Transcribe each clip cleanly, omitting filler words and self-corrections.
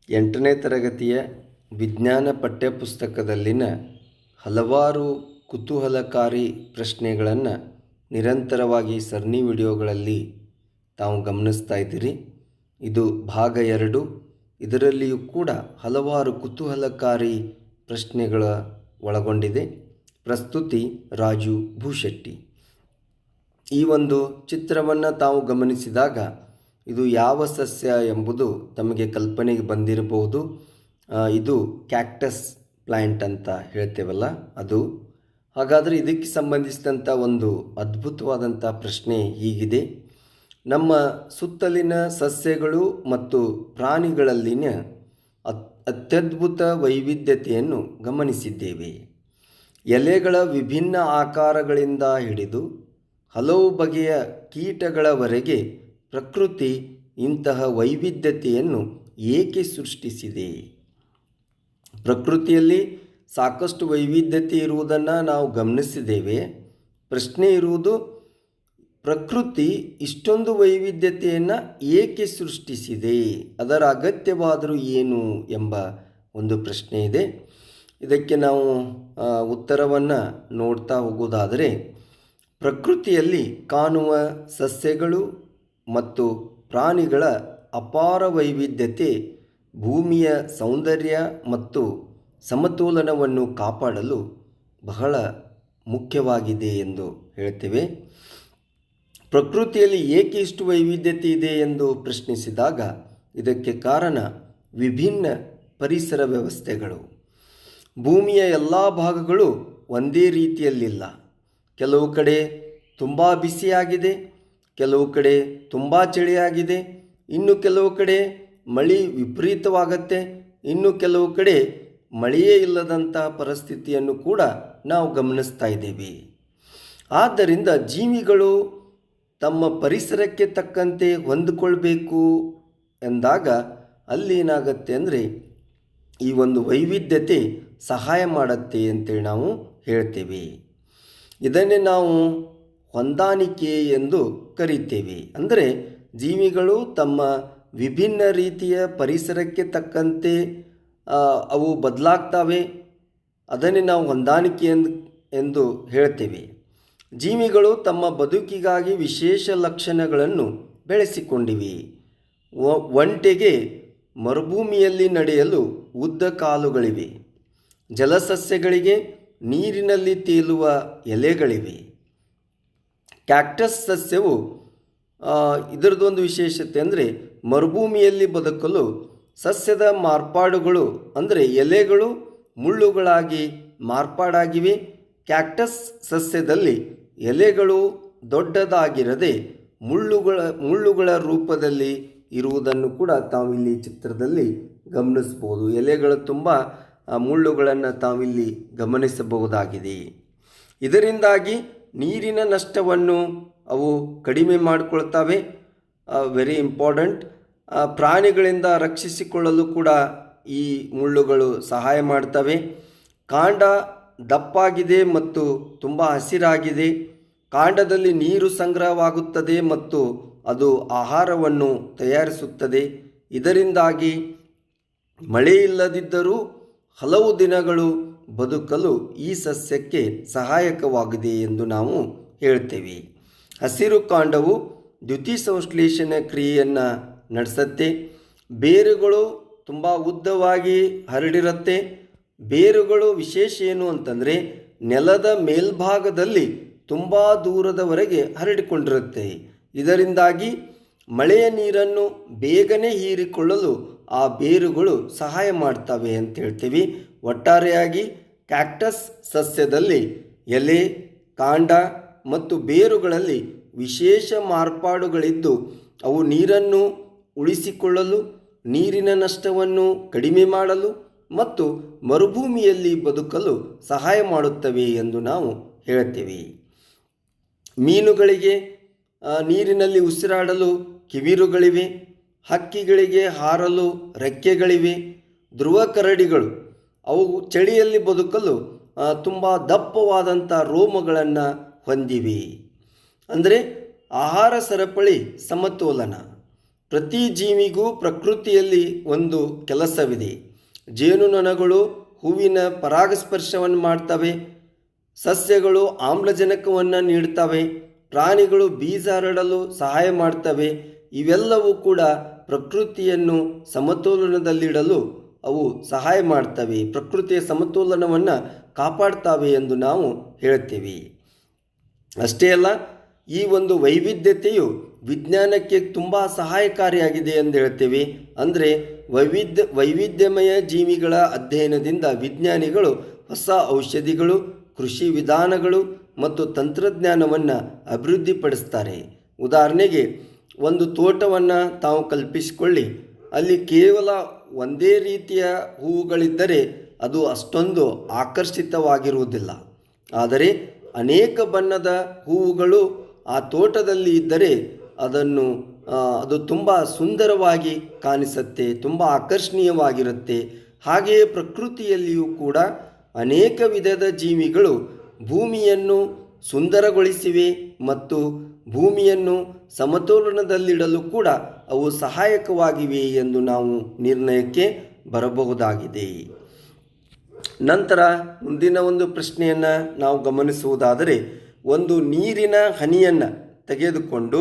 8ನೇ ತರಗತಿಯ ವಿಜ್ಞಾನ ಪಠ್ಯಪುಸ್ತಕದಲ್ಲಿನ ಹಲವಾರು ಕುತೂಹಲಕಾರಿ ಪ್ರಶ್ನೆಗಳನ್ನು ನಿರಂತರವಾಗಿ ಸರಣಿ ವಿಡಿಯೋಗಳಲ್ಲಿ ತಾವು ಗಮನಿಸ್ತಾ ಇದ್ದೀರಿ. ಇದು ಭಾಗ 2. ಇದರಲ್ಲಿಯೂ ಕೂಡ ಹಲವಾರು ಕುತೂಹಲಕಾರಿ ಪ್ರಶ್ನೆಗಳ ಒಳಗೊಂಡಿದೆ. ಪ್ರಸ್ತುತಿ ರಾಜು ಭೂಶೆಟ್ಟಿ. ಈ ಒಂದು ಚಿತ್ರವನ್ನು ತಾವು ಗಮನಿಸಿದಾಗ ಇದು ಯಾವ ಸಸ್ಯ ಎಂಬುದು ತಮಗೆ ಕಲ್ಪನೆಗೆ ಬಂದಿರಬಹುದು. ಇದು ಕ್ಯಾಕ್ಟಸ್ ಪ್ಲ್ಯಾಂಟ್ ಅಂತ ಹೇಳ್ತೇವಲ್ಲ ಅದು. ಹಾಗಾದರೆ ಇದಕ್ಕೆ ಸಂಬಂಧಿಸಿದಂಥ ಒಂದು ಅದ್ಭುತವಾದಂಥ ಪ್ರಶ್ನೆ ಹೀಗಿದೆ: ನಮ್ಮ ಸುತ್ತಲಿನ ಸಸ್ಯಗಳು ಮತ್ತು ಪ್ರಾಣಿಗಳಲ್ಲಿನ ಅತ್ಯದ್ಭುತ ವೈವಿಧ್ಯತೆಯನ್ನು ಗಮನಿಸಿದ್ದೇವೆ. ಎಲೆಗಳ ವಿಭಿನ್ನ ಆಕಾರಗಳಿಂದ ಹಿಡಿದು ಹಲವು ಬಗೆಯ ಕೀಟಗಳವರೆಗೆ ಪ್ರಕೃತಿ ಇಂತಹ ವೈವಿಧ್ಯತೆಯನ್ನು ಏಕೆ ಸೃಷ್ಟಿಸಿದೆ? ಪ್ರಕೃತಿಯಲ್ಲಿ ಸಾಕಷ್ಟು ವೈವಿಧ್ಯತೆ ಇರುವುದನ್ನು ನಾವು ಗಮನಿಸಿದ್ದೇವೆ. ಪ್ರಶ್ನೆ ಇರುವುದು, ಪ್ರಕೃತಿ ಇಷ್ಟೊಂದು ವೈವಿಧ್ಯತೆಯನ್ನು ಏಕೆ ಸೃಷ್ಟಿಸಿದೆ? ಅದರ ಅಗತ್ಯವಾದರೂ ಏನು ಎಂಬ ಒಂದು ಪ್ರಶ್ನೆ ಇದೆ. ಇದಕ್ಕೆ ನಾವು ಉತ್ತರವನ್ನು ನೋಡ್ತಾ ಹೋಗುವುದಾದರೆ, ಪ್ರಕೃತಿಯಲ್ಲಿ ಕಾಣುವ ಸಸ್ಯಗಳು ಮತ್ತು ಪ್ರಾಣಿಗಳ ಅಪಾರ ವೈವಿಧ್ಯತೆ ಭೂಮಿಯ ಸೌಂದರ್ಯ ಮತ್ತು ಸಮತೋಲನವನ್ನು ಕಾಪಾಡಲು ಬಹಳ ಮುಖ್ಯವಾಗಿದೆ ಎಂದು ಹೇಳ್ತೇವೆ. ಪ್ರಕೃತಿಯಲ್ಲಿ ಏಕೆ ಇಷ್ಟು ವೈವಿಧ್ಯತೆ ಇದೆ ಎಂದು ಪ್ರಶ್ನಿಸಿದಾಗ ಇದಕ್ಕೆ ಕಾರಣ ವಿಭಿನ್ನ ಪರಿಸರ ವ್ಯವಸ್ಥೆಗಳು. ಭೂಮಿಯ ಎಲ್ಲ ಭಾಗಗಳು ಒಂದೇ ರೀತಿಯಲ್ಲಿಲ್ಲ. ಕೆಲವು ಕಡೆ ತುಂಬ ಬಿಸಿಯಾಗಿದೆ, ಕೆಲವು ಕಡೆ ತುಂಬ ಚಳಿಯಾಗಿದೆ, ಇನ್ನು ಕೆಲವು ಕಡೆ ಮಳೆ ವಿಪರೀತವಾಗತ್ತೆ, ಇನ್ನು ಕೆಲವು ಕಡೆ ಮಳೆಯೇ ಇಲ್ಲದಂಥ ಪರಿಸ್ಥಿತಿಯನ್ನು ಕೂಡ ನಾವು ಗಮನಿಸ್ತಾ ಇದ್ದೇವೆ. ಆದ್ದರಿಂದ ಜೀವಿಗಳು ತಮ್ಮ ಪರಿಸರಕ್ಕೆ ತಕ್ಕಂತೆ ಹೊಂದಿಕೊಳ್ಬೇಕು ಎಂದಾಗ ಅಲ್ಲಿ ಏನಾಗತ್ತೆ ಅಂದರೆ ಈ ಒಂದು ವೈವಿಧ್ಯತೆ ಸಹಾಯ ಮಾಡುತ್ತೆ ಅಂತೇಳಿ ನಾವು ಹೇಳ್ತೇವೆ. ಇದನ್ನೇ ನಾವು ಹೊಂದಾಣಿಕೆ ಎಂದು ಕರೀತೇವೆ. ಅಂದರೆ ಜೀವಿಗಳು ತಮ್ಮ ವಿಭಿನ್ನ ರೀತಿಯ ಪರಿಸರಕ್ಕೆ ತಕ್ಕಂತೆ ಅವು ಬದಲಾಗ್ತವೆ. ಅದನ್ನೇ ನಾವು ಹೊಂದಾಣಿಕೆ ಎಂದು ಹೇಳ್ತೇವೆ. ಜೀವಿಗಳು ತಮ್ಮ ಬದುಕಿಗಾಗಿ ವಿಶೇಷ ಲಕ್ಷಣಗಳನ್ನು ಬೆಳೆಸಿಕೊಂಡಿವೆ. ಒಂಟೆಗೆ ಮರುಭೂಮಿಯಲ್ಲಿ ನಡೆಯಲು ಉದ್ದ ಕಾಲುಗಳಿವೆ. ಜಲಸಸ್ಯಗಳಿಗೆ ನೀರಿನಲ್ಲಿ ತೇಲುವ ಎಲೆಗಳಿವೆ. ಕ್ಯಾಕ್ಟಸ್ ಸಸ್ಯವು ಇದರದೊಂದು ವಿಶೇಷತೆ ಅಂದರೆ ಮರುಭೂಮಿಯಲ್ಲಿ ಬದುಕಲು ಸಸ್ಯದ ಮಾರ್ಪಾಡುಗಳು ಅಂದರೆ ಎಲೆಗಳು ಮುಳ್ಳುಗಳಾಗಿ ಮಾರ್ಪಾಡಾಗಿವೆ. ಕ್ಯಾಕ್ಟಸ್ ಸಸ್ಯದಲ್ಲಿ ಎಲೆಗಳು ದೊಡ್ಡದಾಗಿರದೆ ಮುಳ್ಳುಗಳ ರೂಪದಲ್ಲಿ ಇರುವುದನ್ನು ಕೂಡ ತಾವಿಲ್ಲಿ ಚಿತ್ರದಲ್ಲಿ ಗಮನಿಸ್ಬೋದು. ಎಲೆಗಳು ತುಂಬ ಮುಳ್ಳುಗಳನ್ನು ತಾವಿಲ್ಲಿ ಗಮನಿಸಬಹುದಾಗಿದೆ. ಇದರಿಂದಾಗಿ ನೀರಿನ ನಷ್ಟವನ್ನು ಅವು ಕಡಿಮೆ ಮಾಡಿಕೊಳ್ತವೆ. Very important. ಪ್ರಾಣಿಗಳಿಂದ ರಕ್ಷಿಸಿಕೊಳ್ಳಲು ಕೂಡ ಈ ಮುಳ್ಳುಗಳು ಸಹಾಯ ಮಾಡ್ತವೆ. ಕಾಂಡ ದಪ್ಪಾಗಿದೆ ಮತ್ತು ತುಂಬ ಹಸಿರಾಗಿದೆ. ಕಾಂಡದಲ್ಲಿ ನೀರು ಸಂಗ್ರಹವಾಗುತ್ತದೆ ಮತ್ತು ಅದು ಆಹಾರವನ್ನು ತಯಾರಿಸುತ್ತದೆ. ಇದರಿಂದಾಗಿ ಮಳೆ ಇಲ್ಲದಿದ್ದರೂ ಹಲವು ದಿನಗಳು ಬದುಕಲು ಈ ಸಸ್ಯಕ್ಕೆ ಸಹಾಯಕವಾಗಿದೆ ಎಂದು ನಾವು ಹೇಳ್ತೇವೆ. ಹಸಿರು ಕಾಂಡವು ದ್ಯುತಿಸಂಶ್ಲೇಷಣೆ ಕ್ರಿಯೆಯನ್ನು ನಡೆಸುತ್ತೆ. ಬೇರುಗಳು ತುಂಬ ಉದ್ದವಾಗಿ ಹರಡಿರುತ್ತೆ. ಬೇರುಗಳು ವಿಶೇಷ ಏನು ಅಂತಂದರೆ ನೆಲದ ಮೇಲ್ಭಾಗದಲ್ಲಿ ತುಂಬ ದೂರದವರೆಗೆ ಹರಡಿಕೊಂಡಿರುತ್ತೆ. ಇದರಿಂದಾಗಿ ಮಳೆಯ ನೀರನ್ನು ಬೇಗನೆ ಹೀರಿಕೊಳ್ಳಲು ಆ ಬೇರುಗಳು ಸಹಾಯ ಮಾಡ್ತವೆ ಅಂತ ಹೇಳ್ತೀವಿ. ಒಟ್ಟಾರೆಯಾಗಿ ಕ್ಯಾಕ್ಟಸ್ ಸಸ್ಯದಲ್ಲಿ ಎಲೆ, ಕಾಂಡ ಮತ್ತು ಬೇರುಗಳಲ್ಲಿ ವಿಶೇಷ ಮಾರ್ಪಾಡುಗಳಿದ್ದು ಅವು ನೀರನ್ನು ಉಳಿಸಿಕೊಳ್ಳಲು, ನೀರಿನ ನಷ್ಟವನ್ನು ಕಡಿಮೆ ಮಾಡಲು ಮತ್ತು ಮರುಭೂಮಿಯಲ್ಲಿ ಬದುಕಲು ಸಹಾಯ ಮಾಡುತ್ತವೆ ಎಂದು ನಾವು ಹೇಳ್ತೇವೆ. ಮೀನುಗಳಿಗೆ ನೀರಿನಲ್ಲಿ ಉಸಿರಾಡಲು ಕಿವಿರುಗಳಿವೆ. ಹಕ್ಕಿಗಳಿಗೆ ಹಾರಲು ರೆಕ್ಕೆಗಳಿವೆ. ಧ್ರುವ ಕರಡಿಗಳು ಅವು ಚಳಿಯಲ್ಲಿ ಬದುಕಲು ತುಂಬ ದಪ್ಪವಾದಂಥ ರೋಮಗಳನ್ನು ಹೊಂದಿವೆ. ಅಂದರೆ ಆಹಾರ ಸರಪಳಿ ಸಮತೋಲನ. ಪ್ರತಿ ಜೀವಿಗೂ ಪ್ರಕೃತಿಯಲ್ಲಿ ಒಂದು ಕೆಲಸವಿದೆ. ಜೇನುನೊಣಗಳು ಹೂವಿನ ಪರಾಗಸ್ಪರ್ಶವನ್ನು ಮಾಡ್ತವೆ, ಸಸ್ಯಗಳು ಆಮ್ಲಜನಕವನ್ನು ನೀಡ್ತವೆ, ಪ್ರಾಣಿಗಳು ಬೀಜ ಹರಡಲು ಸಹಾಯ ಮಾಡ್ತವೆ. ಇವೆಲ್ಲವೂ ಕೂಡ ಪ್ರಕೃತಿಯನ್ನು ಸಮತೋಲನದಲ್ಲಿಡಲು ಅವು ಸಹಾಯ ಮಾಡ್ತವೆ, ಪ್ರಕೃತಿಯ ಸಮತೋಲನವನ್ನು ಕಾಪಾಡ್ತವೆ ಎಂದು ನಾವು ಹೇಳ್ತೀವಿ. ಅಷ್ಟೇ ಅಲ್ಲ, ಈ ಒಂದು ವೈವಿಧ್ಯತೆಯು ವಿಜ್ಞಾನಕ್ಕೆ ತುಂಬ ಸಹಾಯಕಾರಿಯಾಗಿದೆ ಎಂದು ಹೇಳ್ತೀವಿ. ಅಂದರೆ ವೈವಿಧ್ಯಮಯ ಜೀವಿಗಳ ಅಧ್ಯಯನದಿಂದ ವಿಜ್ಞಾನಿಗಳು ಹೊಸ ಔಷಧಿಗಳು, ಕೃಷಿ ವಿಧಾನಗಳು ಮತ್ತು ತಂತ್ರಜ್ಞಾನವನ್ನು ಅಭಿವೃದ್ಧಿಪಡಿಸ್ತಾರೆ. ಉದಾಹರಣೆಗೆ, ಒಂದು ತೋಟವನ್ನು ತಾವು ಕಲ್ಪಿಸಿಕೊಳ್ಳಿ. ಅಲ್ಲಿ ಕೇವಲ ಒಂದೇ ರೀತಿಯ ಹೂವುಗಳಿದ್ದರೆ ಅದು ಅಷ್ಟೊಂದು ಆಕರ್ಷಿತವಾಗಿರುವುದಿಲ್ಲ. ಆದರೆ ಅನೇಕ ಬಣ್ಣದ ಹೂವುಗಳು ಆ ತೋಟದಲ್ಲಿ ಇದ್ದರೆ ಅದು ತುಂಬ ಸುಂದರವಾಗಿ ಕಾಣಿಸುತ್ತೆ, ತುಂಬ ಆಕರ್ಷಣೀಯವಾಗಿರುತ್ತೆ. ಹಾಗೆಯೇ ಪ್ರಕೃತಿಯಲ್ಲಿಯೂ ಕೂಡ ಅನೇಕ ವಿಧದ ಜೀವಿಗಳು ಭೂಮಿಯನ್ನು ಸುಂದರಗೊಳಿಸಿವೆ ಮತ್ತು ಭೂಮಿಯನ್ನು ಸಮತೋಲನದಲ್ಲಿಡಲು ಕೂಡ ಅವು ಸಹಾಯಕವಾಗಿವೆ ಎಂದು ನಾವು ನಿರ್ಣಯಕ್ಕೆ ಬರಬಹುದಾಗಿದೆ. ನಂತರ ಮುಂದಿನ ಒಂದು ಪ್ರಶ್ನೆಯನ್ನು ನಾವು ಗಮನಿಸುವುದಾದರೆ, ಒಂದು ನೀರಿನ ಹನಿಯನ್ನು ತೆಗೆದುಕೊಂಡು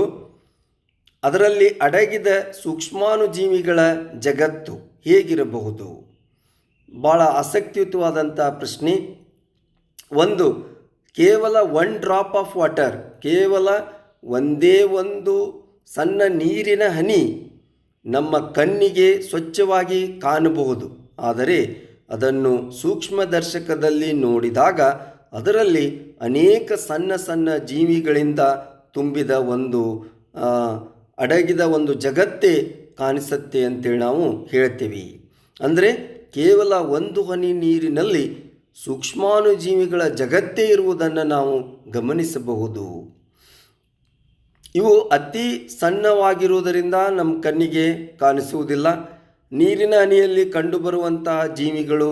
ಅದರಲ್ಲಿ ಅಡಗಿದ ಸೂಕ್ಷ್ಮಾಣುಜೀವಿಗಳ ಜಗತ್ತು ಹೇಗಿರಬಹುದು? ಭಾಳ ಆಸಕ್ತಿಯುತವಾದಂಥ ಪ್ರಶ್ನೆ. ಕೇವಲ 1 ಡ್ರಾಪ್ ಆಫ್ ವಾಟರ್, ಕೇವಲ ಒಂದೇ ಒಂದು ಸಣ್ಣ ನೀರಿನ ಹನಿ ನಮ್ಮ ಕಣ್ಣಿಗೆ ಸ್ವಚ್ಛವಾಗಿ ಕಾಣಬಹುದು. ಆದರೆ ಅದನ್ನು ಸೂಕ್ಷ್ಮದರ್ಶಕದಲ್ಲಿ ನೋಡಿದಾಗ ಅದರಲ್ಲಿ ಅನೇಕ ಸಣ್ಣ ಸಣ್ಣ ಜೀವಿಗಳಿಂದ ತುಂಬಿದ ಅಡಗಿದ ಒಂದು ಜಗತ್ತೇ ಕಾಣಿಸುತ್ತೆ ಅಂತೇಳಿ ನಾವು ಹೇಳ್ತೀವಿ. ಅಂದರೆ ಕೇವಲ ಒಂದು ಹನಿ ನೀರಿನಲ್ಲಿ ಸೂಕ್ಷ್ಮಾಣುಜೀವಿಗಳ ಜಗತ್ತೇ ಇರುವುದನ್ನು ನಾವು ಗಮನಿಸಬಹುದು. ಇವು ಅತಿ ಸಣ್ಣವಾಗಿರುವುದರಿಂದ ನಮ್ಮ ಕಣ್ಣಿಗೆ ಕಾಣಿಸುವುದಿಲ್ಲ. ನೀರಿನ ಹನಿಯಲ್ಲಿ ಕಂಡುಬರುವಂತಹ ಜೀವಿಗಳು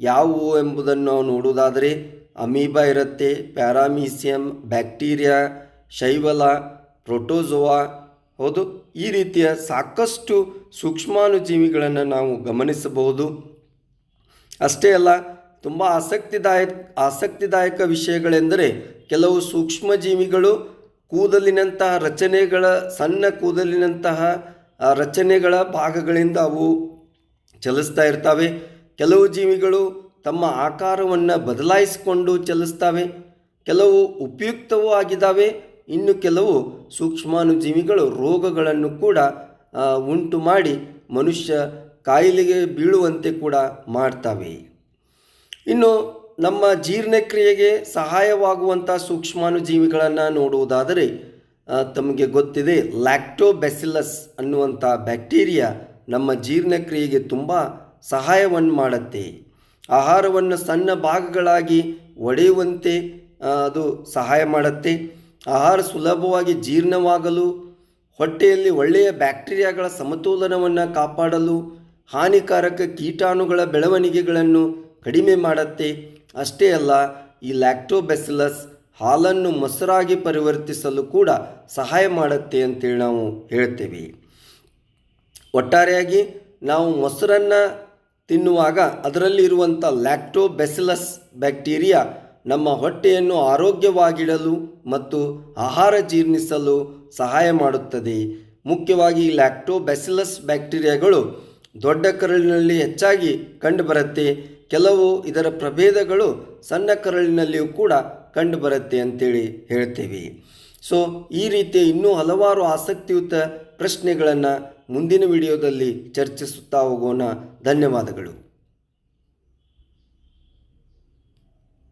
ಯಾವುವು ಎಂಬುದನ್ನು ನಾವು ನೋಡುವುದಾದರೆ ಅಮೀಬಾ ಇರುತ್ತೆ, ಪ್ಯಾರಾಮೀಸಿಯಂ, ಬ್ಯಾಕ್ಟೀರಿಯಾ, ಶೈವಲ, ಪ್ರೋಟೋಜೋವಾ, ಹೌದು, ಈ ರೀತಿಯ ಸಾಕಷ್ಟು ಸೂಕ್ಷ್ಮಾಣುಜೀವಿಗಳನ್ನು ನಾವು ಗಮನಿಸಬಹುದು. ಅಷ್ಟೇ ಅಲ್ಲ, ತುಂಬ ಆಸಕ್ತಿದಾಯಕ ವಿಷಯಗಳೆಂದರೆ ಕೆಲವು ಸೂಕ್ಷ್ಮಜೀವಿಗಳು ಸಣ್ಣ ಕೂದಲಿನಂತಹ ರಚನೆಗಳ ಭಾಗಗಳಿಂದ ಅವು ಚಲಿಸ್ತಾ ಇರ್ತವೆ. ಕೆಲವು ಜೀವಿಗಳು ತಮ್ಮ ಆಕಾರವನ್ನು ಬದಲಾಯಿಸಿಕೊಂಡು ಚಲಿಸ್ತವೆ. ಕೆಲವು ಉಪಯುಕ್ತವೂ ಆಗಿದ್ದಾವೆ. ಇನ್ನು ಕೆಲವು ಸೂಕ್ಷ್ಮಾಣುಜೀವಿಗಳು ರೋಗಗಳನ್ನು ಕೂಡ ಉಂಟು ಮಾಡಿ ಮನುಷ್ಯ ಕಾಯಿಲೆಗೆ ಬೀಳುವಂತೆ ಕೂಡ ಮಾಡ್ತವೆ. ಇನ್ನು ನಮ್ಮ ಜೀರ್ಣಕ್ರಿಯೆಗೆ ಸಹಾಯವಾಗುವಂಥ ಸೂಕ್ಷ್ಮಾಣುಜೀವಿಗಳನ್ನು ನೋಡುವುದಾದರೆ ತಮಗೆ ಗೊತ್ತಿದೆ, ಲ್ಯಾಕ್ಟೋಬ್ಯಾಸಿಲಸ್ ಅನ್ನುವಂಥ ಬ್ಯಾಕ್ಟೀರಿಯಾ ನಮ್ಮ ಜೀರ್ಣಕ್ರಿಯೆಗೆ ತುಂಬ ಸಹಾಯವನ್ನು ಮಾಡುತ್ತೆ. ಆಹಾರವನ್ನು ಸಣ್ಣ ಭಾಗಗಳಾಗಿ ಒಡೆಯುವಂತೆ ಅದು ಸಹಾಯ ಮಾಡುತ್ತೆ. ಆಹಾರ ಸುಲಭವಾಗಿ ಜೀರ್ಣವಾಗಲು, ಹೊಟ್ಟೆಯಲ್ಲಿ ಒಳ್ಳೆಯ ಬ್ಯಾಕ್ಟೀರಿಯಾಗಳ ಸಮತೋಲನವನ್ನು ಕಾಪಾಡಲು, ಹಾನಿಕಾರಕ ಕೀಟಾಣುಗಳ ಬೆಳವಣಿಗೆಗಳನ್ನು ಕಡಿಮೆ ಮಾಡುತ್ತೆ. ಅಷ್ಟೇ ಅಲ್ಲ, ಈ ಲ್ಯಾಕ್ಟೋಬ್ಯಾಸಿಲಸ್ ಹಾಲನ್ನು ಮೊಸರಾಗಿ ಪರಿವರ್ತಿಸಲು ಕೂಡ ಸಹಾಯ ಮಾಡುತ್ತೆ ಅಂತೇಳಿ ನಾವು ಹೇಳ್ತೇವೆ. ಒಟ್ಟಾರೆಯಾಗಿ ನಾವು ಮೊಸರನ್ನು ತಿನ್ನುವಾಗ ಅದರಲ್ಲಿರುವಂಥ ಲ್ಯಾಕ್ಟೋಬ್ಯಾಸಿಲಸ್ ಬ್ಯಾಕ್ಟೀರಿಯಾ ನಮ್ಮ ಹೊಟ್ಟೆಯನ್ನು ಆರೋಗ್ಯವಾಗಿಡಲು ಮತ್ತು ಆಹಾರ ಜೀರ್ಣಿಸಲು ಸಹಾಯ ಮಾಡುತ್ತದೆ. ಮುಖ್ಯವಾಗಿ ಲ್ಯಾಕ್ಟೋಬ್ಯಾಸಿಲಸ್ ಬ್ಯಾಕ್ಟೀರಿಯಾಗಳು ದೊಡ್ಡ ಕರಳಿನಲ್ಲಿ ಹೆಚ್ಚಾಗಿ ಕಂಡುಬರುತ್ತೆ. ಕೆಲವು ಇದರ ಪ್ರಭೇದಗಳು ಸಣ್ಣ ಕರಳಿನಲ್ಲಿಯೂ ಕೂಡ ಕಂಡುಬರುತ್ತೆ ಅಂತೇಳಿ ಹೇಳ್ತೇವೆ. ಸೊ ಈ ರೀತಿಯ ಇನ್ನೂ ಹಲವಾರು ಆಸಕ್ತಿಯುತ ಪ್ರಶ್ನೆಗಳನ್ನು ಮುಂದಿನ ವಿಡಿಯೋದಲ್ಲಿ ಚರ್ಚಿಸುತ್ತಾ ಹೋಗೋಣ. ಧನ್ಯವಾದಗಳು.